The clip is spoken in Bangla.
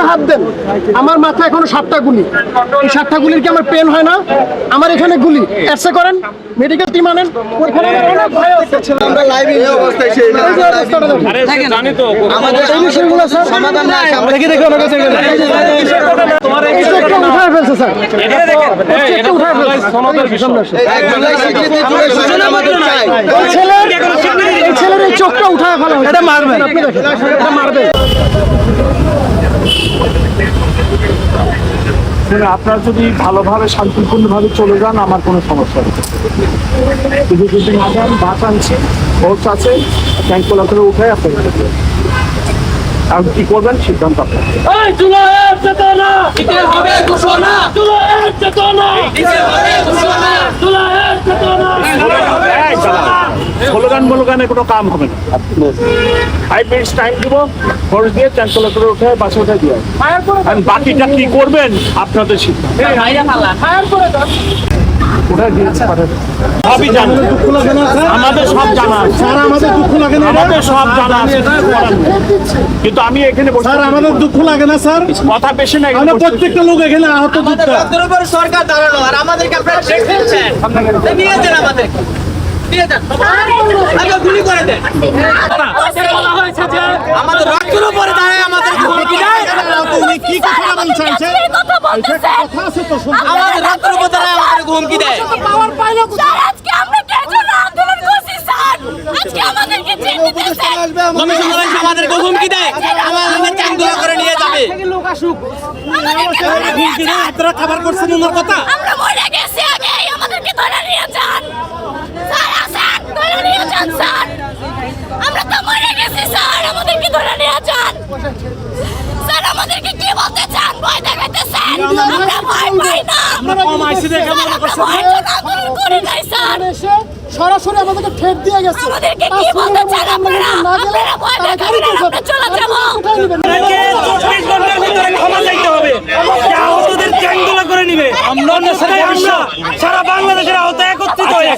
হাত দেন, আমার মাথায় এখনো 7টা গুলি। এই 7টা গুলির কি আমার পেন হয় না? আমার এখানে গুলি এসে করেন, মেডিকেল টিম আনেন। ওইখানে আমার অনেক ভয় আছে। আমরা লাইভ এই অবস্থায় সেই আরে জানি তো আমাদের এই বিষয়গুলো স্যার সমাধান নাই। দেখি আমার কাছে এই চোখটা উঠায় ফেলছে স্যার, এটা দেখেন চোখটা উঠায় ফেলছে। সমাজের বিষয় এই জুলাই স্বীকৃতি জুলাই সনদ আমাদের চাই। এই ছেলের এই চোখটা উঠায় ফেলা হয়েছে। এটা মারবেন আপনি, দেখেন এটা মারবেন। আপনারা যদি ভালোভাবে শান্তিপূর্ণভাবে চলে যান আমার কোনো সমস্যা নেই, কিন্তু যদি না যান ভাত আনছি ভোট আছে ট্যাঙ্কগুলো করে উঠে আপনার আর কি করবেন সিদ্ধান্ত আপনার। স্লোগানে কোনো কাম হবে না। 5 মিনিটস টাইম দিব, ফোর্স দিয়ে ট্যাঙ্কগুলো করে উঠে বাসে উঠে দিয়ে আর বাকিটা কি করবেন আপনাদের সিদ্ধান্ত। সবই জানেন, আমাদের সব জানা আছে, আমাদের দুঃখ লাগে না, আমাদের সব জানা আছে, কিন্তু আমি এখানে বসে আমাদের দুঃখ লাগে না স্যার। কথা বেশি নাই, প্রত্যেকটা লোক এখানে আহত। সরকার দাঁড়ানো আর আমাদেরকে আপনারা শেষ দিচ্ছেন। নিয়ে যান আমাদের, নিয়ে যান, আগে গুলি করে দেন। আমাদের রক্তের উপরে দাঁড়ায় আমাদের হুমকি দেয়। তুমি কি কথা বলছেন? আমাদের রক্তের উপরে দাঁড়ায় আমাদের হুমকি দেয়। আজকে আমরা কেন আন্দোলন করছি স্যার? আজকে আমাদেরকে চিঠি দিতেছেন। কমিশনার এসে আমাদেরকে হুমকি দেয়, আমাদের ট্যাঙ্কগুলো করে নিয়ে যাবে। হুমকি না, আপনারা খাবার করছেন ওনার কথা। আমরা মরে গেছি আগে, আমাদেরকে ধরে নিয়ে যান স্যার। আসেন, ধরে নিয়ে যান স্যার। আমরা তো মরে গেছি স্যার, আমাদেরকে ধরে নিয়ে যান স্যার। আমাদেরকে কি বলতে চান? ভয় দেখাইতেছেন? আমরা ভয় পাই না, আমরা কম আইছি দেখে মনে করছেন আন্দোলন করি নাই স্যার। সরাসরি আমাদেরকে ঠেট দিয়ে গেছে। আমাদেরকে কি বলতে চান আপনারা? আপনারা ভয় দেখাবেন না, আমরা চলে যাবো। 24 ঘন্টার ভিতরে ক্ষমা চাইতে হবে, আহতদের ট্যাঙ্কগুলো করে নিবে। আমরা সারা বাংলাদেশের আহত একত্রিত হয়ে